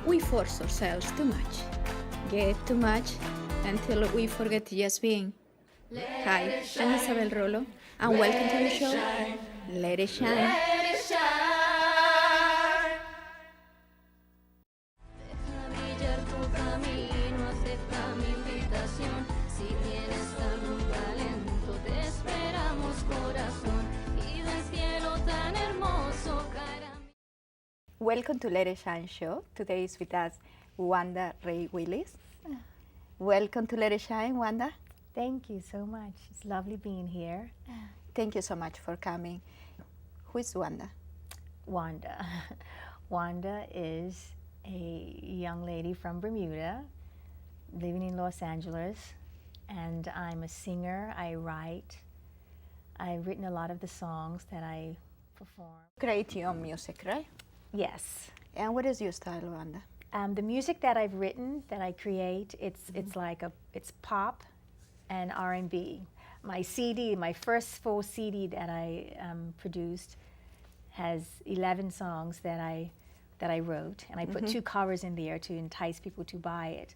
We force ourselves too much, get too much, until we forget just being. Hi, I'm Isabel Rolo, and welcome to the show, Let It Shine. Deja brillar tu camino, acepta mi invitación. Si tienes algún talento, te esperamos, corazón. Y del cielo tan hermoso caerá. Welcome to Let It Shine show. Today is with us Wanda Ray Willis. Welcome to Let It Shine, Wanda. Thank you so much. It's lovely being here. Thank you so much for coming. Who is Wanda? Wanda. Wanda is a young lady from Bermuda living in Los Angeles, and I'm a singer. I write. I've written a lot of the songs that I perform. Create your own music, right? Yes. And what is your style, Wanda? The music that I've written, that I create, it's pop and R&B. My CD, my first full CD that I produced, has 11 songs that I wrote, and I put two covers in there to entice people to buy it.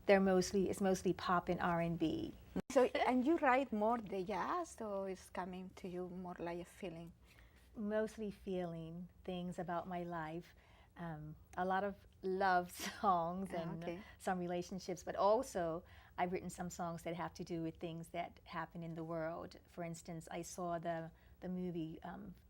It's mostly pop and R&B. So, and you write more the jazz, or is coming to you more like a feeling? Mostly feeling things about my life. A lot of love songs and some relationships, but also I've written some songs that have to do with things that happen in the world. For instance, I saw the movie,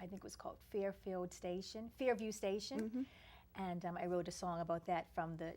I think it was called Fairview Station, and I wrote a song about that from the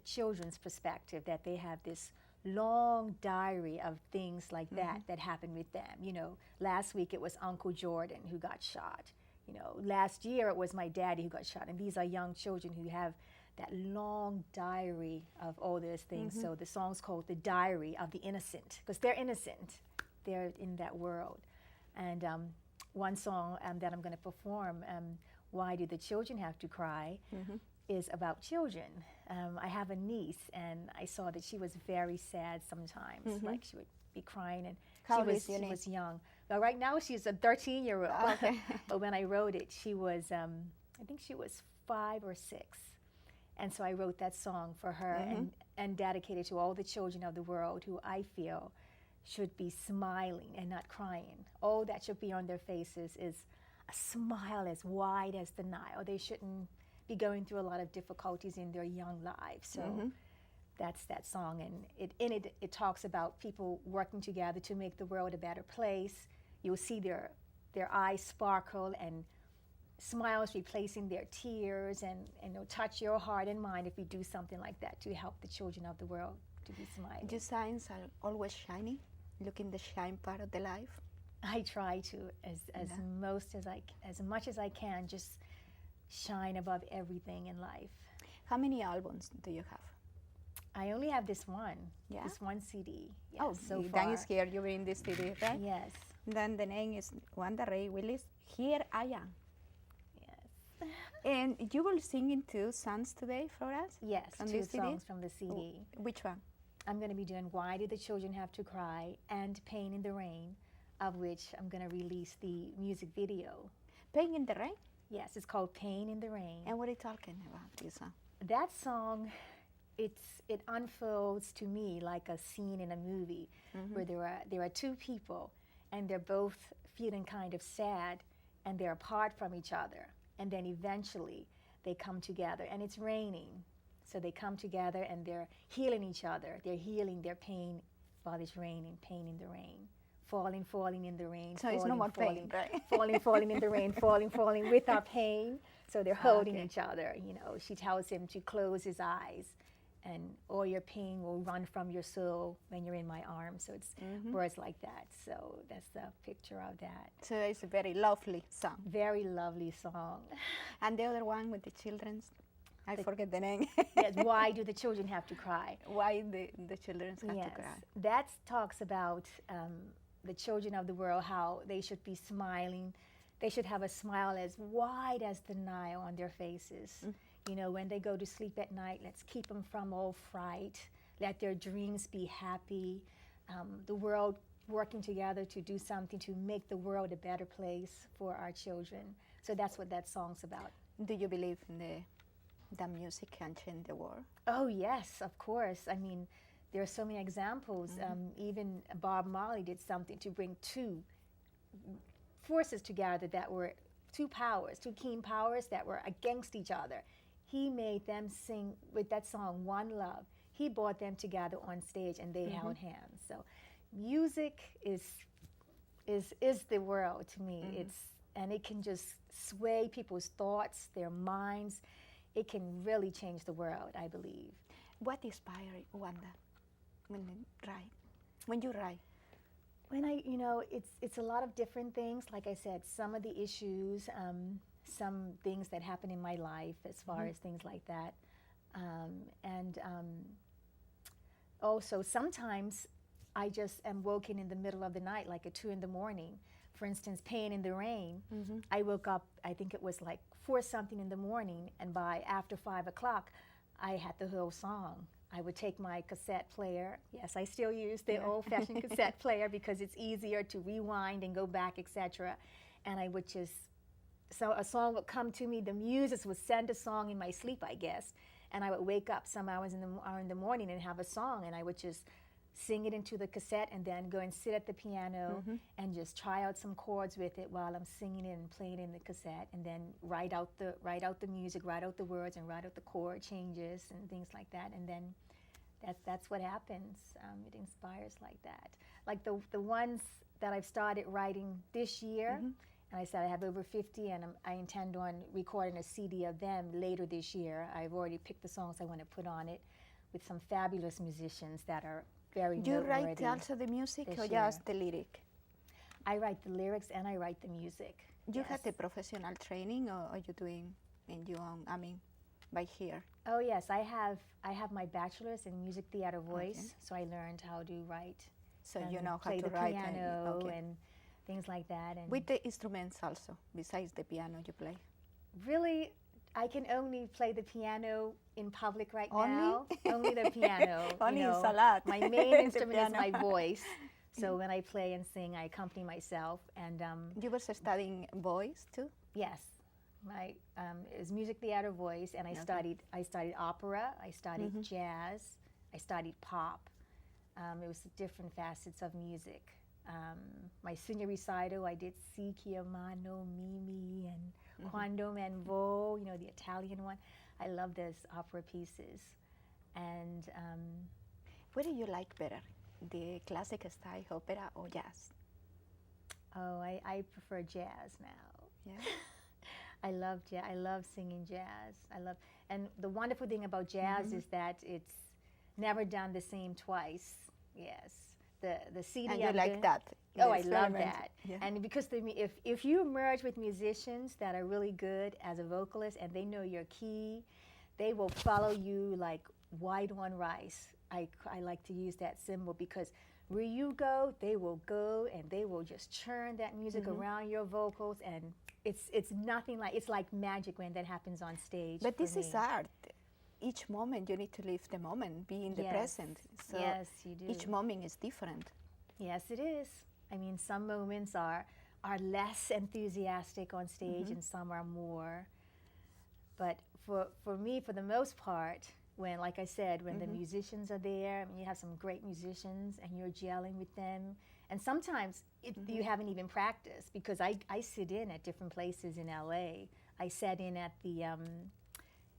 children's perspective, that they have this long diary of things like that happen with them. You know, last week it was Uncle Jordan who got shot. You know, last year it was my daddy who got shot, and these are young children who have that long diary of all those things. So the song's called The Diary of the Innocent, because they're innocent. They're in that world. And one song that I'm going to perform, Why Do the Children Have to Cry, is about children. I have a niece, and I saw that she was very sad sometimes, like she would be crying, and How she old is your niece? was young. Well, right now she's a 13-year-old. Okay. But when I wrote it, she was, I think she was 5 or 6. And so I wrote that song for her and dedicated to all the children of the world who I feel should be smiling and not crying. All that should be on their faces is a smile as wide as the Nile. They shouldn't be going through a lot of difficulties in their young lives. So that's that song. And it talks about people working together to make the world a better place. You'll see their eyes sparkle and smiles replacing their tears, and it'll touch your heart and mind if we do something like that to help the children of the world to be smiling. Your signs are always shiny, look in the shine part of the life. I try to, as much as I can, just shine above everything in life. How many albums do you have? I only have this one, Yeah? this one CD. Yes, Oh, so then far. it's here, you bring this CD, right? Yes, Then the name is Wanda Ray Willis. Here I am. yes. And you will sing two songs today for us? Yes, From two this CD? songs from the CD. Which one? I'm going to be doing Why Do the Children Have to Cry and Pain in the Rain, of which I'm going to release the music video. Pain in the Rain? Yes, it's called Pain in the Rain. And what are you talking about this song? That song, it unfolds to me like a scene in a movie where there are two people, and they're both feeling kind of sad, and they're apart from each other, and then eventually they come together, and it's raining, so they come together and they're healing each other. They're healing their pain while it's raining, pain in the rain, falling in the rain. So it's no more pain, right? Falling in the rain, falling with our pain. So they're holding Okay. each other. You know, she tells him to close his eyes, and all your pain will run from your soul when you're in my arms. So it's words like that. So that's the picture of that. So it's a very lovely song. Very lovely song. And the other one with the children's, I forget the name. Yes, Why Do the Children Have to Cry? Why the children have Yes, to cry? that talks about the children of the world, how they should be smiling. They should have a smile as wide as the Nile on their faces. You know, when they go to sleep at night, let's keep them from all fright. Let their dreams be happy. The world working together to do something to make the world a better place for our children. So that's what that song's about. Do you believe in the that music can change the world? Oh, yes, of course. I mean, there are so many examples. Even Bob Marley did something to bring two forces together that were two powers, two keen powers that were against each other. He made them sing with that song, One Love. He brought them together on stage and they held hands. So music is the world to me. And it can just sway people's thoughts, their minds. It can really change the world, I believe. What inspired Wanda when you write? When it's a lot of different things. Like I said, some of the issues, some things that happen in my life as far as things like that. Also, sometimes I just am woken in the middle of the night, like at 2 in the morning. For instance, Pain in the Rain. I woke up, I think it was like 4 something in the morning, and by after 5 o'clock, I had the whole song. I would take my cassette player. Yes, I still use the old-fashioned cassette player because it's easier to rewind and go back, etc. And I would so a song would come to me, the muses would send a song in my sleep, I guess, and I would wake up some hours in the morning and have a song, and I would just sing it into the cassette and then go and sit at the piano and just try out some chords with it while I'm singing it and playing it in the cassette, and then write out the music, write out the words, and write out the chord changes and things like that. And then that's what happens. It inspires like that. Like the ones that I've started writing this year, and I said I have over 50, and I intend on recording a CD of them later this year. I've already picked the songs I want to put on it with some fabulous musicians that are very Do you noteworthy. write also the music or year. just the lyric? I write the lyrics and I write the music. You had the professional training, or are you doing in your own, by here? Oh yes, I have my bachelor's in music theater voice, so I learned how to write. So you know how play to the write piano and things like that. And with the instruments also, besides the piano you play? Really, I can only play the piano in public right Only? now. Only the piano. Only is a lot. My main instrument is my voice. So when I play and sing, I accompany myself. And you were studying voice too? yes, my it was music theater voice, and I studied opera. I studied jazz. I studied pop. It was different facets of music. My senior recital, I did Si Chiamano Mimi and Quando Man Vo, the Italian one. I love those opera pieces. And what do you like better, the classic style opera or jazz? Oh, I prefer jazz now. Yeah. I love jazz. I love singing jazz. And the wonderful thing about jazz is that it's never done the same twice. Yes. The CD. And you like that? Oh, I love that. Yeah. And because if you merge with musicians that are really good as a vocalist and they know your key, they will follow you like white on rice. I like to use that symbol because where you go, they will go, and they will just churn that music around your vocals, and it's nothing like, it's like magic when that happens on stage. But this is art. Each moment you need to live the moment, be in the present. So yes, you do. Each moment is different. Yes, it is. I mean, some moments are less enthusiastic on stage, and some are more. But for me, for the most part, when, like I said, when the musicians are there, I mean, you have some great musicians and you're gelling with them. And sometimes you haven't even practiced, because I sit in at different places in LA. I sat in at the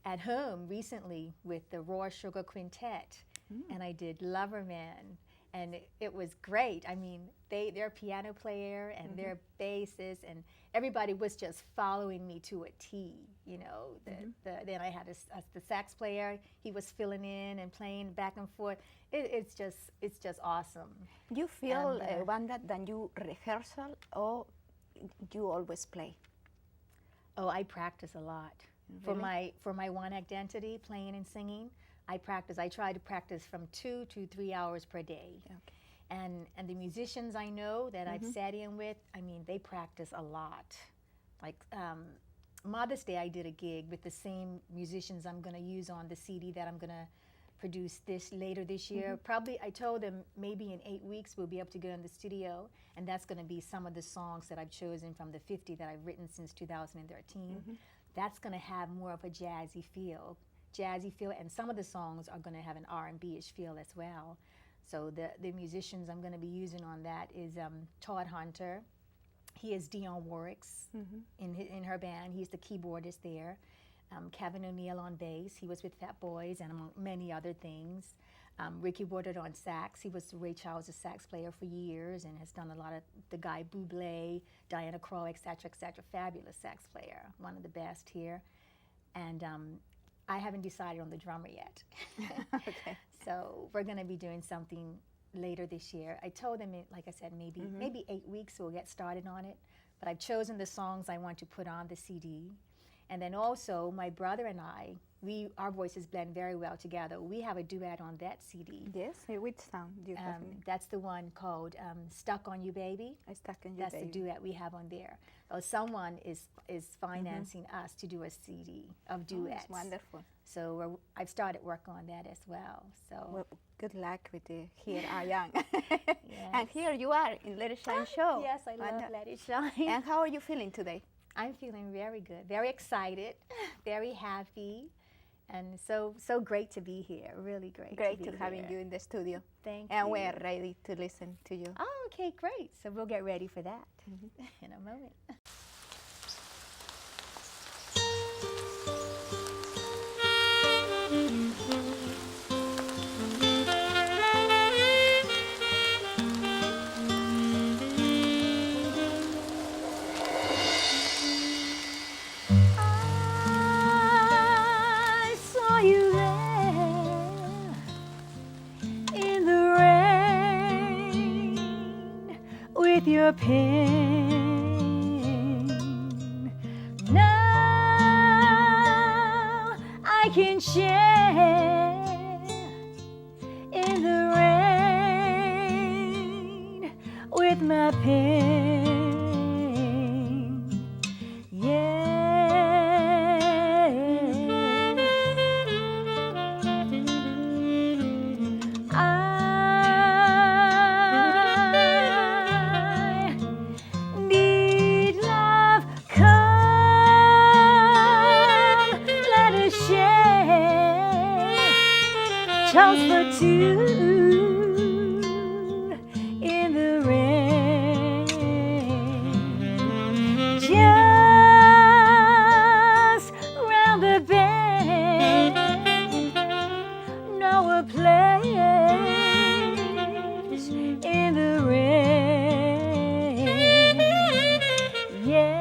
at home recently with the Raw Sugar Quintet, and I did Lover Man. And it was great. I mean, their piano player and their bassist, and everybody was just following me to a T. Then I had the sax player. He was filling in and playing back and forth. It's just awesome. Do you feel, Wanda, that you rehearsal or you always play? Oh, I practice a lot. Really? For my one identity, playing and singing. I practice. I try to practice from 2 to 3 hours per day. Okay. And the musicians I know that I've sat in with, I mean, they practice a lot. Like Mother's Day, I did a gig with the same musicians I'm going to use on the CD that I'm going to produce later this year. Probably, I told them maybe in 8 weeks we'll be able to go in the studio, and that's going to be some of the songs that I've chosen from the 50 that I've written since 2013. that's going to have more of a jazzy feel, and some of the songs are going to have an R&B-ish feel as well. So the musicians I'm going to be using on that is Todd Hunter. He is Dionne Warwick's in her band. He's the keyboardist there. Kevin O'Neill on bass. He was with Fat Boys and among many other things. Ricky Woodard on sax. He was Ray Charles' sax player for years and has done a lot of the Guy Bublé, Diana Krall, etc., etc. Fabulous sax player, one of the best here. And I haven't decided on the drummer yet. Okay. So we're going to be doing something later this year. I told them, like I said, maybe 8 weeks we'll get started on it. But I've chosen the songs I want to put on the CD. And then also, my brother and I, our voices blend very well together. We have a duet on that CD. Yes? Which song do you have? That's the one called Stuck on You, Baby. Stuck on You, That's Baby. the duet we have on there. So someone is financing us to do a CD of duets. That's wonderful. So I've started work on that as well. So well, good luck with the Here I Am. yes. And here you are in Let It Shine show. Yes, I love Let It Shine. And how are you feeling today? I'm feeling very good, very excited, very happy, and so great to be here. Really great. Great to having you in the studio. Thank and you. we're ready to listen to you. Oh, okay, great. So we'll get ready for that in a moment. Your pain. Now I can share in the rain with my pain. Just for two in the rain, just round the bend, know a place in the rain, yeah.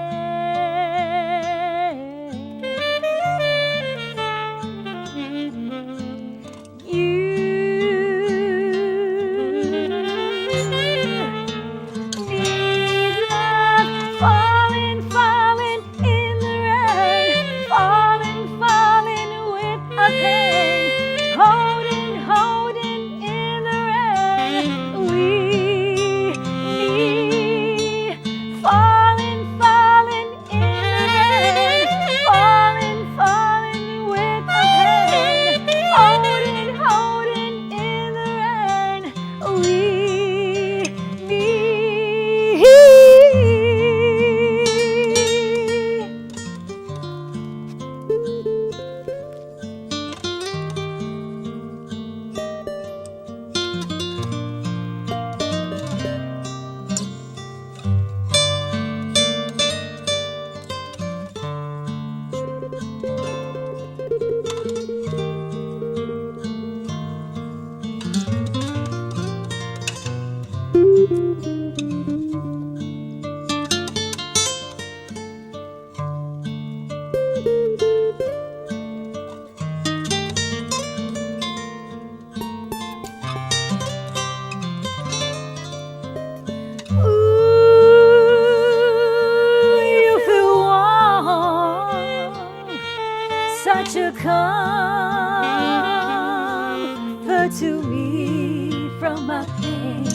Such a comfort to me from my pain.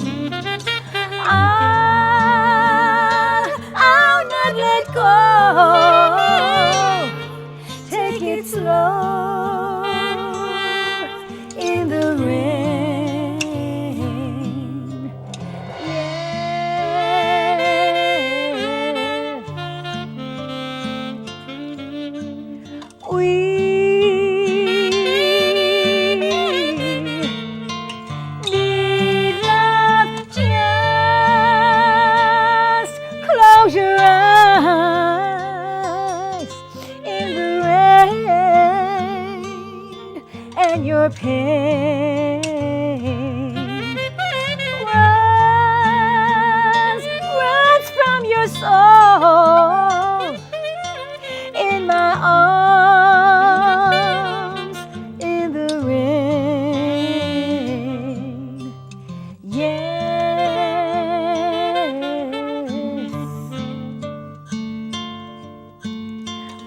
I'll not let go. Take it slow in the rain. Yeah. when your pain runs from your soul in my arms in the rain. Yes.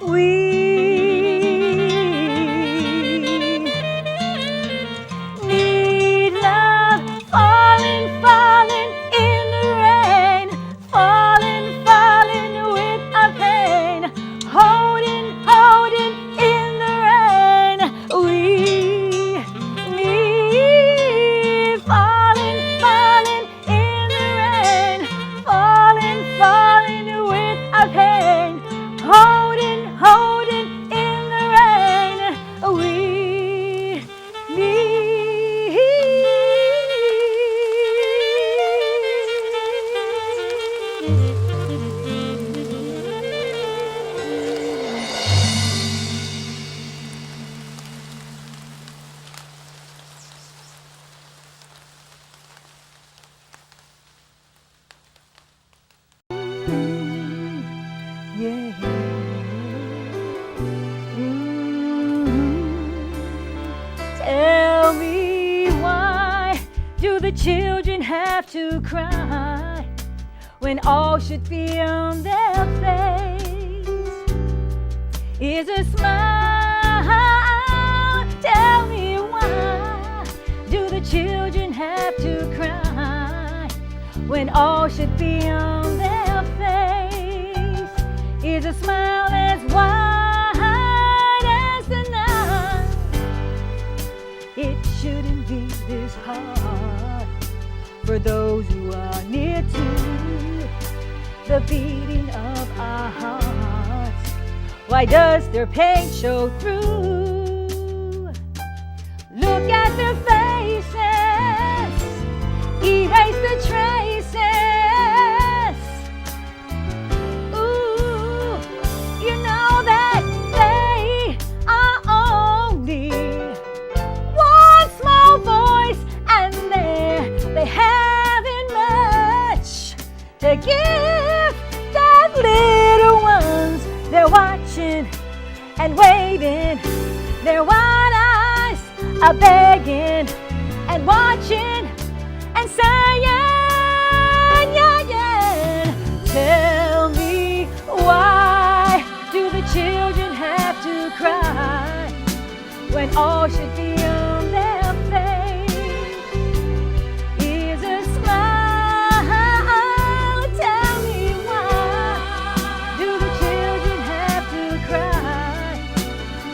We need love, falling, falling in the rain, falling, falling with our pain, holding, holding in the rain. We need falling, falling in the rain, falling, falling with our pain, holding, holding in the rain. We yeah. Tell me, why do the children have to cry when all should be on their face is a smile? Tell me, why do the children have to cry when all should be on their face is a smile as white as the night? It shouldn't be this hard for those who are near to the beating of our hearts. Why does their pain show through? Look at their faces, erase the traces. Ooh, you know that they are only one small voice, and they haven't much to give their little ones. They're watching and waiting, their wide eyes are begging and watching and saying, yeah, yeah. Tell me, why do the children have to cry when all should be on their face is a smile? Tell me, why do the children have to cry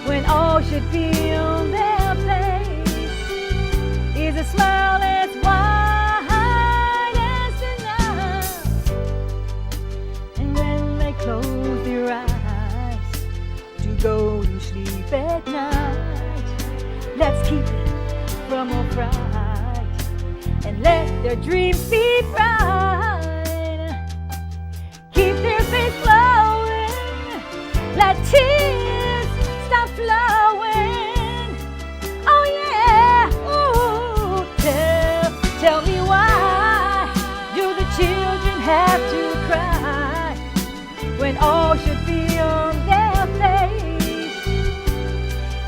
when all should be on their face is a smile as white as the night? And when they close their eyes to go to sleep at night, let's keep it from all fright and let their dreams be bright. Keep their face glowing, let tears stop flowing. Oh yeah, ooh. Tell me, why do the children have to cry when all should be on their face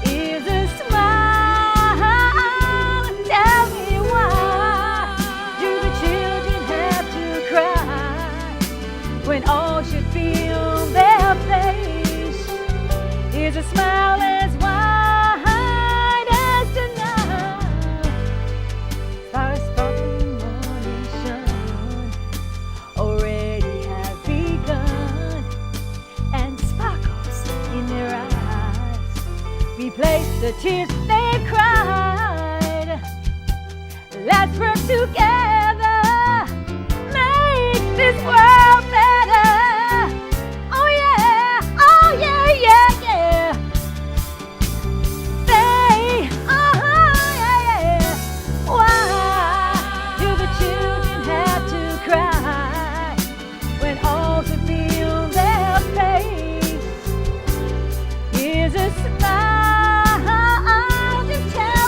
is a smile? Tell me, why do the children have to cry when all should be on their face is a smile as white as the night? Our sparkling morning sun already has begun, and sparkles in their eyes replace the tears they've cried. Let's work together, make this world better. Oh yeah, yeah, yeah. Say, yeah, yeah. Why do the children have to cry when all should be on their face is a smile? Just tell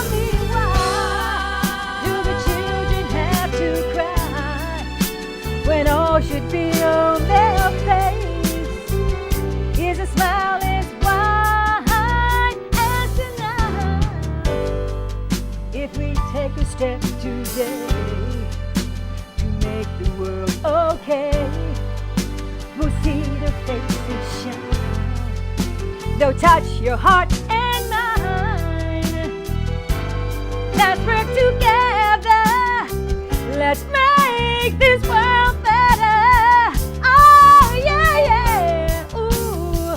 step today to make the world okay. We'll see the faces shine. They'll touch your heart and mind. Let's work together. Let's make this world better. Oh yeah, yeah. Ooh,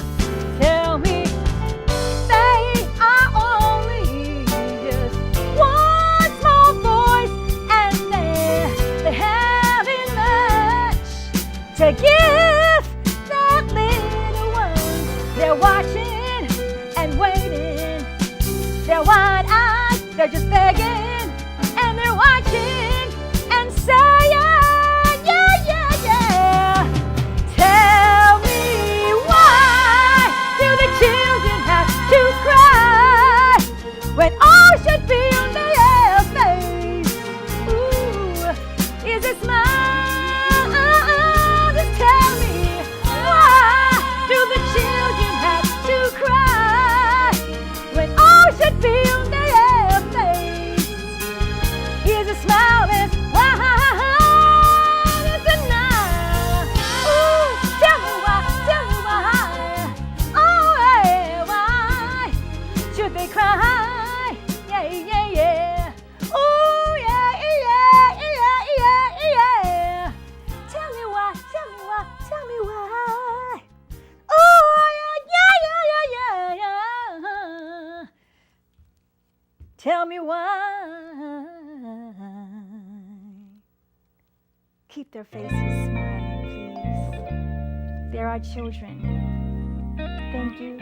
tell me they are only just one small voice, and they haven't much to give their little ones. They're watching and waiting. They're wide-eyed. They're just begging, and they're watching and saying, yeah, yeah, yeah. Tell me, why do the children have to cry when all should be on their face? Ooh, is it smile? Just tell me, why do the children have to cry when all should be on their face? Is it smile? Is why? Is it not? Ooh, tell me why? Tell me why? Oh, yeah, why should they cry? Yeah, yeah, yeah. Ooh, yeah, yeah, yeah, yeah, yeah. Tell me why? Tell me why? Tell me why? Ooh, yeah, yeah, yeah, yeah, yeah. Tell me why. Keep their faces smiling, please. They're our children. Thank you.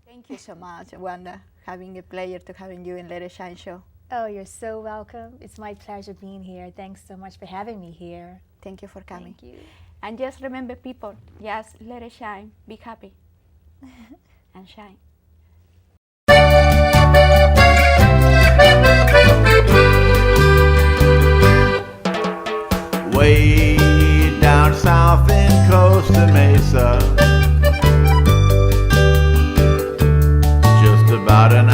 Thank you so much, Wanda. Having a pleasure to having you in Let It Shine show. Oh, you're so welcome. It's my pleasure being here. Thanks so much for having me here. Thank you for coming. Thank you. And just remember, people, just let it shine. Be happy and shine. Way down south in Costa Mesa, just about an